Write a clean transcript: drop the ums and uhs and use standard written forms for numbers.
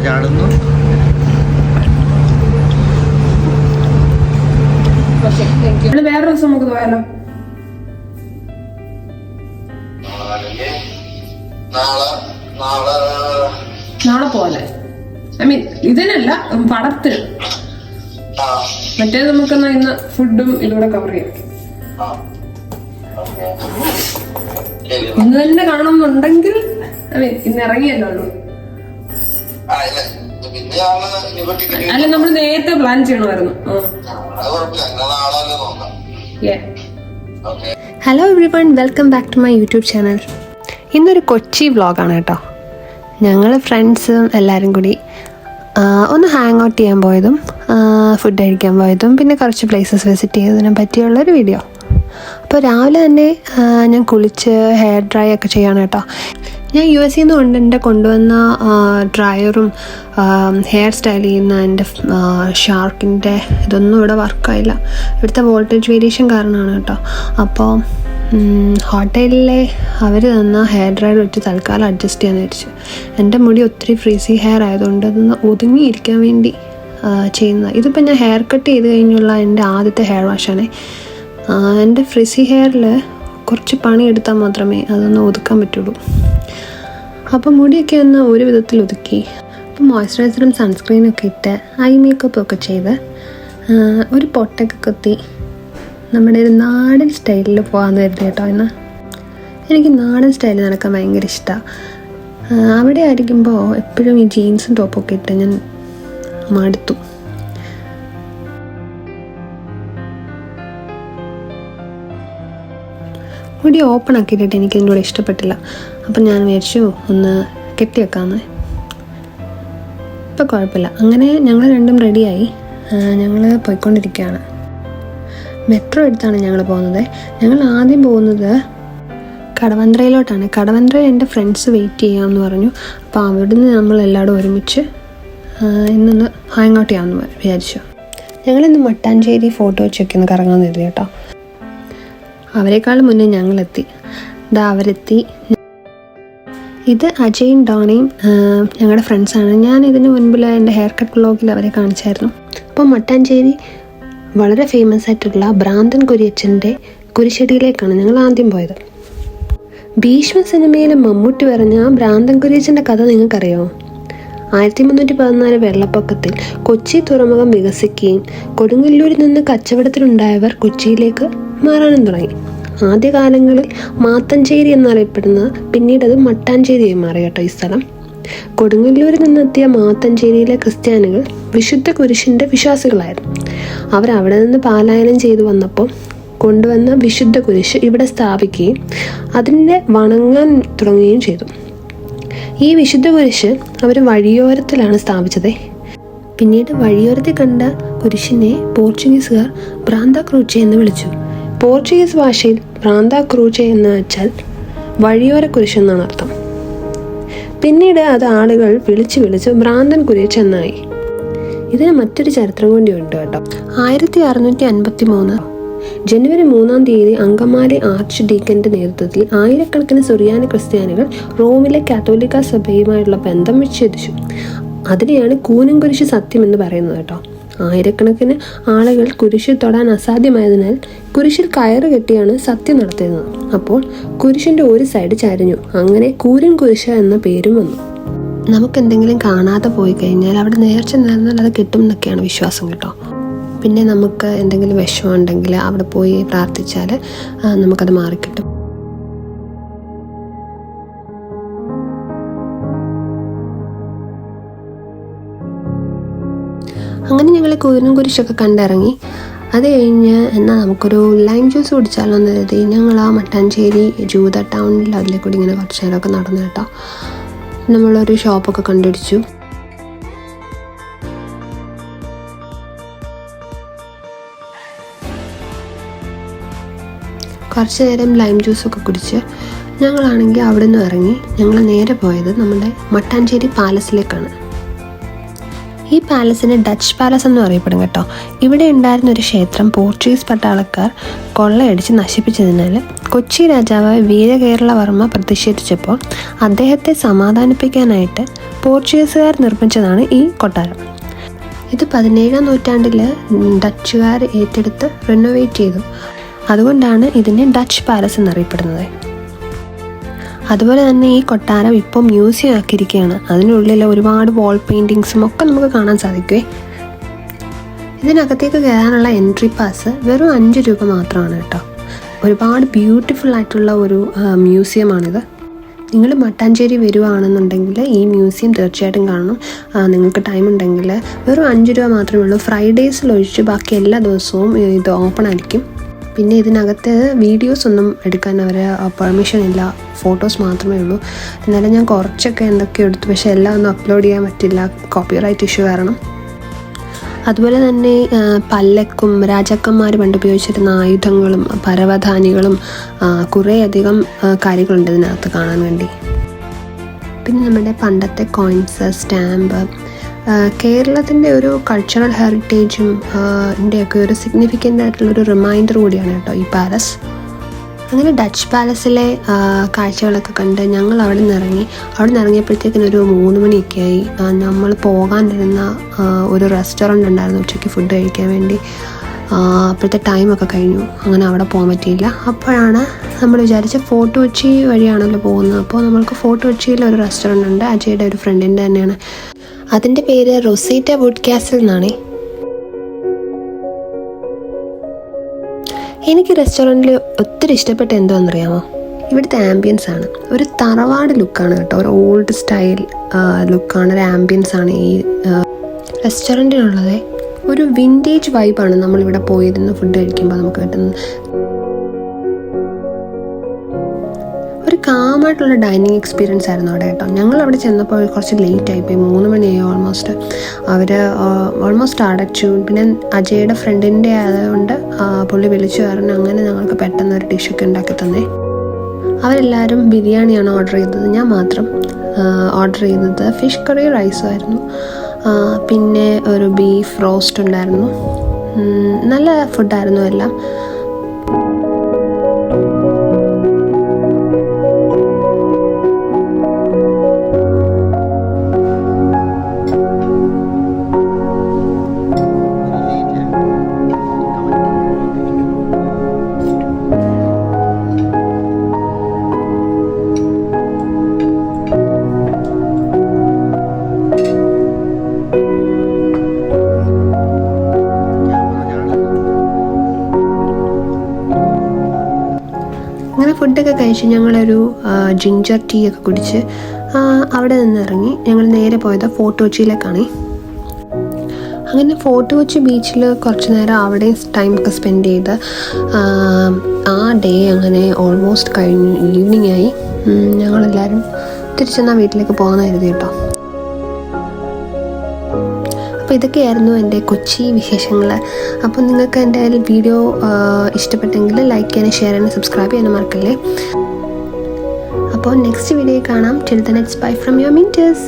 ചാടുന്നു. വേറെ ദിവസം നമുക്ക് പോയാലോ? നാളെ പോലെ ഐ മീൻ ഇതിനല്ല, പടത്തിന്. മറ്റേത് നമുക്കെന്നാ ഇന്ന് ഫുഡും ഇതിലൂടെ കവർ ചെയ്യാം. ഇന്ന് തന്നെ കാണുന്നുണ്ടെങ്കിൽ ഐ മീൻ ഇന്ന് ഇറങ്ങിയല്ലോ ഉള്ളൂ. അല്ല, നമ്മൾ നേരത്തെ പ്ലാൻ ചെയ്യണമായിരുന്നു. Hello everyone, welcome back to my YouTube channel. ഇന്നൊരു കൊച്ചി വ്ളോഗാണ് കേട്ടോ. ഞങ്ങൾ ഫ്രണ്ട്സും എല്ലാവരും കൂടി ഒന്ന് ഹാങ് ഔട്ട് ചെയ്യാൻ പോയതും ഫുഡ് കഴിക്കാൻ പോയതും പിന്നെ കുറച്ച് പ്ലേസസ് വിസിറ്റ് ചെയ്തതിനെ പറ്റിയുള്ളൊരു വീഡിയോ. അപ്പോൾ രാവിലെ തന്നെ ഞാൻ കുളിച്ച് ഹെയർ ഡ്രൈ ഒക്കെ ചെയ്യാണ് കേട്ടോ. ഞാൻ US നിന്ന് കൊണ്ട് എൻ്റെ കൊണ്ടുവന്ന ഡ്രയറും ഹെയർ സ്റ്റൈൽ ചെയ്യുന്ന എൻ്റെ ഷാർക്കിൻ്റെ ഇതൊന്നും ഇവിടെ വർക്കായില്ല. ഇവിടുത്തെ വോൾട്ടേജ് വേരിയേഷൻ കാരണമാണ് കേട്ടോ. അപ്പോൾ ഹോട്ടലിലെ അവർ തന്ന ഹെയർ ഡ്രയർ വെച്ച് തൽക്കാലം അഡ്ജസ്റ്റ് ചെയ്യാമെന്ന് വെച്ചു. എൻ്റെ മുടി ഒത്തിരി ഫ്രീസി ഹെയർ ആയതുകൊണ്ട് അതൊന്ന് ഒതുങ്ങിയിരിക്കാൻ വേണ്ടി ചെയ്യുന്നത്. ഇതിപ്പോൾ ഞാൻ ഹെയർ കട്ട് ചെയ്ത് കഴിഞ്ഞുള്ള എൻ്റെ ആദ്യത്തെ ഹെയർ വാഷാണ്. എൻ്റെ ഫ്രിസി ഹെയറിൽ കുറച്ച് പണിയെടുത്താൽ മാത്രമേ അതൊന്ന് ഒതുക്കാൻ പറ്റുള്ളൂ. അപ്പോൾ മുടിയൊക്കെ ഒന്ന് ഒരു വിധത്തിൽ ഒതുക്കി. അപ്പോൾ മോയ്സ്ചറൈസറും സൺസ്ക്രീനൊക്കെ ഇട്ട് ഐ മേക്കപ്പൊക്കെ ചെയ്ത് ഒരു പൊട്ടൊക്കെ കുത്തി നമ്മുടെ ഒരു നാടൻ സ്റ്റൈലിൽ പോകാമെന്ന് കരുതി കേട്ടോ. ഇന്ന് എനിക്ക് നാടൻ സ്റ്റൈലിൽ നടക്കാൻ ഭയങ്കര ഇഷ്ടമാണ്. അവിടെ ആയിരിക്കുമ്പോൾ എപ്പോഴും ഈ ജീൻസും ടോപ്പൊക്കെ ഇട്ട് ഞാൻ മടുത്തു. മുടി ഓപ്പൺ ആക്കിയിട്ടിട്ട് എനിക്ക് ഇതിൻ്റെ കൂടെ ഇഷ്ടപ്പെട്ടില്ല. അപ്പം ഞാൻ വിചാരിച്ചു ഒന്ന് കെട്ടി വെക്കാമെന്ന്. ഇപ്പം കുഴപ്പമില്ല. അങ്ങനെ ഞങ്ങൾ രണ്ടും റെഡിയായി. ഞങ്ങൾ പോയിക്കൊണ്ടിരിക്കുകയാണ്. മെട്രോ എടുത്താണ് ഞങ്ങൾ പോകുന്നത്. ഞങ്ങൾ ആദ്യം പോകുന്നത് കടവന്ത്രയിലോട്ടാണ്. കടവന്ത്രയിൽ എൻ്റെ ഫ്രണ്ട്സ് വെയിറ്റ് ചെയ്യാമെന്ന് പറഞ്ഞു. അപ്പോൾ അവിടുന്ന് നമ്മൾ എല്ലാവരും ഒരുമിച്ച് ഇന്നൊന്ന് ഹാങ് ഔട്ട് ചെയ്യാമെന്ന് വിചാരിച്ചു. ഞങ്ങളിന്ന് മട്ടാഞ്ചേരി ഫോട്ടോ വെച്ചൊക്കെ ഒന്ന് കറങ്ങാമെന്ന് കരുതി കേട്ടോ. അവരെക്കാളും മുന്നേ ഞങ്ങളെത്തി. അവരെത്തി. ഇത് അജയും ഡോണയും ഞങ്ങളുടെ ഫ്രണ്ട്സാണ്. ഞാൻ ഇതിന് മുൻപിൽ എൻ്റെ ഹെയർ കട്ട് വ്ളോഗിൽ അവരെ കാണിച്ചായിരുന്നു. അപ്പോൾ മട്ടാഞ്ചേരി വളരെ ഫേമസ് ആയിട്ടുള്ള ഭ്രാന്തൻ കുര്യച്ചൻ്റെ കുരിശടിയിലേക്കാണ് ഞങ്ങൾ ആദ്യം പോയത്. ഭീഷ്മ സിനിമയിൽ മമ്മൂട്ടി പറഞ്ഞ ആ ഭ്രാന്തൻ കുര്യച്ചൻ്റെ കഥ നിങ്ങൾക്കറിയാമോ? 1314 വെള്ളപ്പൊക്കത്തിൽ കൊച്ചി തുറമുഖം വികസിക്കുകയും കൊടുങ്ങല്ലൂരിൽ നിന്ന് കച്ചവടത്തിലുണ്ടായവർ കൊച്ചിയിലേക്ക് മാറാനും തുടങ്ങി. ആദ്യകാലങ്ങളിൽ മാത്തഞ്ചേരി എന്നറിയപ്പെടുന്ന പിന്നീട് അത് മട്ടാഞ്ചേരിയായി മാറി കേട്ടോ ഈ സ്ഥലം. കൊടുങ്ങല്ലൂരിൽ നിന്നെത്തിയ മാത്തഞ്ചേരിയിലെ ക്രിസ്ത്യാനികൾ വിശുദ്ധ കുരിശിൻ്റെ വിശ്വാസികളായിരുന്നു. അവരവിടെ നിന്ന് പലായനം ചെയ്തു വന്നപ്പോൾ കൊണ്ടുവന്ന വിശുദ്ധ കുരിശ് ഇവിടെ സ്ഥാപിക്കുകയും അതിനെ വണങ്ങാൻ തുടങ്ങുകയും ചെയ്തു. ഈ വിശുദ്ധ കുരിശ് അവർ വഴിയോരത്തിലാണ് സ്ഥാപിച്ചത്. പിന്നീട് വഴിയോരത്തിൽ കണ്ട കുരിശിനെ പോർച്ചുഗീസുകാർ ബ്രാന്ത ക്രൂച്ചെ എന്ന് വിളിച്ചു. പോർച്ചുഗീസ് ഭാഷയിൽ ബ്രാന്ത ക്രൂച്ചെ എന്ന് വെച്ചാൽ വഴിയോര കുരിശ് എന്നാണ് അർത്ഥം. പിന്നീട് അത് ആളുകൾ വിളിച്ച് ഭ്രാന്തൻ കുരിശ് എന്നായി. ഇതിന് മറ്റൊരു ചരിത്രം കൂടിയുണ്ട് കേട്ടോ. 1653 ജനുവരി 3-ാം തീയതി അങ്കമാലി ആർച്ച് ഡീക്കൻ്റെ നേതൃത്വത്തിൽ ആയിരക്കണക്കിന് സുറിയാനി ക്രിസ്ത്യാനികൾ റോമിലെ കാത്തോലിക്ക സഭയുമായുള്ള ബന്ധം വിച്ഛേദിച്ചു. അതിനെയാണ് കൂനം കുരിശ് സത്യം എന്ന് പറയുന്നത് കേട്ടോ. ആയിരക്കണക്കിന് ആളുകൾ കുരിശിൽ തൊടാൻ അസാധ്യമായതിനാൽ കുരിശിൽ കയറ് കെട്ടിയാണ് സത്യം നടത്തിയിരുന്നത്. അപ്പോൾ കുരിശിൻ്റെ ഒരു സൈഡ് ചരിഞ്ഞു. അങ്ങനെ കൂരൻ കുരിശ എന്ന പേരും വന്നു. നമുക്കെന്തെങ്കിലും കാണാതെ പോയി കഴിഞ്ഞാൽ അവിടെ നേർച്ച നേർന്നാൽ അത് കിട്ടും എന്നൊക്കെയാണ് വിശ്വാസം കേട്ടോ. പിന്നെ നമുക്ക് എന്തെങ്കിലും വിഷമം ഉണ്ടെങ്കിൽ അവിടെ പോയി പ്രാർത്ഥിച്ചാൽ നമുക്കത് മാറിക്കിട്ടും. അങ്ങനെ ഞങ്ങൾ കൂരൻ കുരിശൊക്കെ കണ്ടിറങ്ങി. അത് കഴിഞ്ഞ് എന്നാൽ നമുക്കൊരു ലൈം ജ്യൂസ് കുടിച്ചാലോ എന്ന് കരുതി ഞങ്ങൾ ആ മട്ടാഞ്ചേരി ജൂത ടൗണിൽ അതിലേക്കൂടി ഇങ്ങനെ കുറച്ച് നേരമൊക്കെ നടന്നു കേട്ടോ. നമ്മളൊരു ഷോപ്പൊക്കെ കണ്ടുപിടിച്ചു. കുറച്ച് നേരം ലൈം ജ്യൂസൊക്കെ കുടിച്ച് ഞങ്ങളാണെങ്കിൽ അവിടെ നിന്ന് ഇറങ്ങി ഞങ്ങൾ നേരെ പോയത് നമ്മുടെ മട്ടാഞ്ചേരി പാലസിലേക്കാണ്. ഈ പാലസിന് ഡച്ച് പാലസ് എന്ന് അറിയപ്പെടും കേട്ടോ. ഇവിടെ ഉണ്ടായിരുന്ന ഒരു ക്ഷേത്രം പോർച്ചുഗീസ് പട്ടാളക്കാർ കൊള്ളയടിച്ച് നശിപ്പിച്ചതിനാൽ കൊച്ചി രാജാവായ വീരകേരളവർമ്മ പ്രതിഷേധിച്ചപ്പോൾ അദ്ദേഹത്തെ സമാധാനിപ്പിക്കാനായിട്ട് പോർച്ചുഗീസുകാർ നിർമ്മിച്ചതാണ് ഈ കൊട്ടാരം. ഇത് 17-ാം നൂറ്റാണ്ടിൽ ഡച്ചുകാർ ഏറ്റെടുത്ത് റിനോവേറ്റ് ചെയ്തു. അതുകൊണ്ടാണ് ഇതിനെ ഡച്ച് പാലസ് എന്നറിയപ്പെടുന്നത്. അതുപോലെ തന്നെ ഈ കൊട്ടാരം ഇപ്പോൾ മ്യൂസിയം ആക്കിയിരിക്കുകയാണ്. അതിനുള്ളിൽ ഒരുപാട് വാൾ പെയിൻറ്റിങ്സും ഒക്കെ നമുക്ക് കാണാൻ സാധിക്കുമേ. ഇതിനകത്തേക്ക് കയറാനുള്ള എൻട്രി പാസ് വെറും 5 രൂപ മാത്രമാണ് കേട്ടോ. ഒരുപാട് ബ്യൂട്ടിഫുൾ ആയിട്ടുള്ള ഒരു മ്യൂസിയമാണിത്. നിങ്ങൾ മട്ടാഞ്ചേരി വരുവാണെന്നുണ്ടെങ്കിൽ ഈ മ്യൂസിയം തീർച്ചയായിട്ടും കാണണം. നിങ്ങൾക്ക് ടൈം ഉണ്ടെങ്കിൽ വെറും 5 രൂപ മാത്രമേ ഉള്ളൂ. ഫ്രൈഡേസിലൊഴിച്ച് ബാക്കി എല്ലാ ദിവസവും ഇത് ഓപ്പൺ ആയിരിക്കും. പിന്നെ ഇതിനകത്ത് വീഡിയോസ് ഒന്നും എടുക്കാൻ അവർ പെർമിഷൻ ഇല്ല, ഫോട്ടോസ് മാത്രമേ ഉള്ളൂ. എന്നാലും ഞാൻ കുറച്ചൊക്കെ എന്തൊക്കെ എടുത്തു, പക്ഷേ എല്ലാം ഒന്നും അപ്ലോഡ് ചെയ്യാൻ പറ്റില്ല, കോപ്പിറൈറ്റ് ഇഷ്യൂ കാരണം. അതുപോലെ തന്നെ പല്ലക്കും രാജാക്കന്മാർ പണ്ട് ഉപയോഗിച്ചിരുന്ന ആയുധങ്ങളും പരവധാനികളും കുറേയധികം കാര്യങ്ങളുണ്ട് ഇതിനകത്ത് കാണാൻ വേണ്ടി. പിന്നെ നമ്മുടെ പണ്ടത്തെ കോയിൻസ്, സ്റ്റാമ്പ്, കേരളത്തിൻ്റെ ഒരു കൾച്ചറൽ ഹെറിറ്റേജും ഇതിൻ്റെയൊക്കെ ഒരു സിഗ്നിഫിക്കൻ്റ് ആയിട്ടുള്ളൊരു റിമൈൻഡർ കൂടിയാണ് കേട്ടോ ഈ പാലസ്. അങ്ങനെ ഡച്ച് പാലസിലെ കാഴ്ചകളൊക്കെ കണ്ട് ഞങ്ങൾ അവിടെ നിന്ന് ഇറങ്ങി. അവിടെ നിന്ന് ഇറങ്ങിയപ്പോഴത്തേക്കിനും ഒരു 3 മണിയൊക്കെ ആയി. നമ്മൾ പോകാനിരുന്ന ഒരു റെസ്റ്റോറൻ്റ് ഉണ്ടായിരുന്നു ഉച്ചയ്ക്ക് ഫുഡ് കഴിക്കാൻ വേണ്ടി. അപ്പോഴത്തെ ടൈമൊക്കെ കഴിഞ്ഞു, അങ്ങനെ അവിടെ പോകാൻ പറ്റിയില്ല. അപ്പോഴാണ് നമ്മൾ വിചാരിച്ച ഫോർട്ട് കൊച്ചി വഴിയാണല്ലോ പോകുന്നത്. അപ്പോൾ നമ്മൾക്ക് ഫോർട്ട് കൊച്ചിയിൽ ഒരു റെസ്റ്റോറൻ്റ് ഉണ്ട്, അജയുടെ ഒരു ഫ്രണ്ടിൻ്റെ തന്നെയാണ്. അതിൻ്റെ പേര് റൊസീറ്റ വുഡ് കാസിൽ എന്നാണ്. എനിക്ക് റെസ്റ്റോറൻറ്റിൽ ഒത്തിരി ഇഷ്ടപ്പെട്ട എന്താണെന്നറിയാമോ? ഇവിടുത്തെ ആംബിയൻസ് ആണ്. ഒരു തറവാട് ലുക്കാണ് കേട്ടോ, ഒരു ഓൾഡ് സ്റ്റൈൽ ലുക്കാണ്, ഒരു ആംബിയൻസ് ആണ് ഈ റെസ്റ്റോറൻറ്റിനുള്ളത്. ഒരു വിൻറ്റേജ് വൈബാണ് നമ്മളിവിടെ പോയിരുന്ന് ഫുഡ് കഴിക്കുമ്പോൾ നമുക്ക് കിട്ടുന്നത്. ഒരു കാമായിട്ടുള്ള ഡൈനിങ് എക്സ്പീരിയൻസ് ആയിരുന്നു അവിടെ കേട്ടോ. ഞങ്ങൾ അവിടെ ചെന്നപ്പോൾ കുറച്ച് ലേറ്റ് ആയിപ്പോയി, 3 മണിയായി ഓൾമോസ്റ്റ്. അവർ ഓൾമോസ്റ്റ് അടച്ചു. പിന്നെ അജയുടെ ഫ്രണ്ടിൻ്റെ ആയതുകൊണ്ട് പുള്ളി വിളിച്ചു പറഞ്ഞു. അങ്ങനെ ഞങ്ങൾക്ക് പെട്ടെന്ന് ഒരു ഡിഷൊക്കെ ഉണ്ടാക്കി തന്നേ. അവരെല്ലാവരും ബിരിയാണിയാണ് ഓർഡർ ചെയ്തത്. ഞാൻ മാത്രം ഓർഡർ ചെയ്തത് ഫിഷ് കറി റൈസും ആയിരുന്നു. പിന്നെ ഒരു ബീഫ് റോസ്റ്റ് ഉണ്ടായിരുന്നു. നല്ല ഫുഡായിരുന്നു എല്ലാം. അങ്ങനെ ഫുഡൊക്കെ കഴിച്ച് ഞങ്ങളൊരു ജിഞ്ചർ ടീ ഒക്കെ കുടിച്ച് അവിടെ നിന്ന് ഇറങ്ങി ഞങ്ങൾ നേരെ പോയത് ഫോർട്ട് കൊച്ചിയിലേക്കാണ്. അങ്ങനെ ഫോർട്ട് കൊച്ചി ബീച്ചിൽ കുറച്ച് നേരം അവിടെ ടൈമൊക്കെ സ്പെൻഡ് ചെയ്ത് ആ ഡേ അങ്ങനെ ഓൾമോസ്റ്റ് കഴിഞ്ഞു, ഈവനിങ് ആയി. ഞങ്ങളെല്ലാവരും തിരിച്ചെന്നാൽ വീട്ടിലേക്ക് പോകാമെന്ന് കരുതി കേട്ടോ. അപ്പോൾ ഇതൊക്കെയായിരുന്നു എൻ്റെ കൊച്ചി വിശേഷങ്ങൾ. അപ്പോൾ നിങ്ങൾക്ക് എൻ്റെ വീഡിയോ ഇഷ്ടപ്പെട്ടെങ്കിൽ ലൈക്ക് ചെയ്യാനും ഷെയർ ചെയ്യാനും സബ്സ്ക്രൈബ് ചെയ്യാനും മറക്കല്ലേ. അപ്പോൾ നെക്സ്റ്റ് വീഡിയോ കാണാം. Till then it's bye from your മിൻറ്റേഴ്സ്.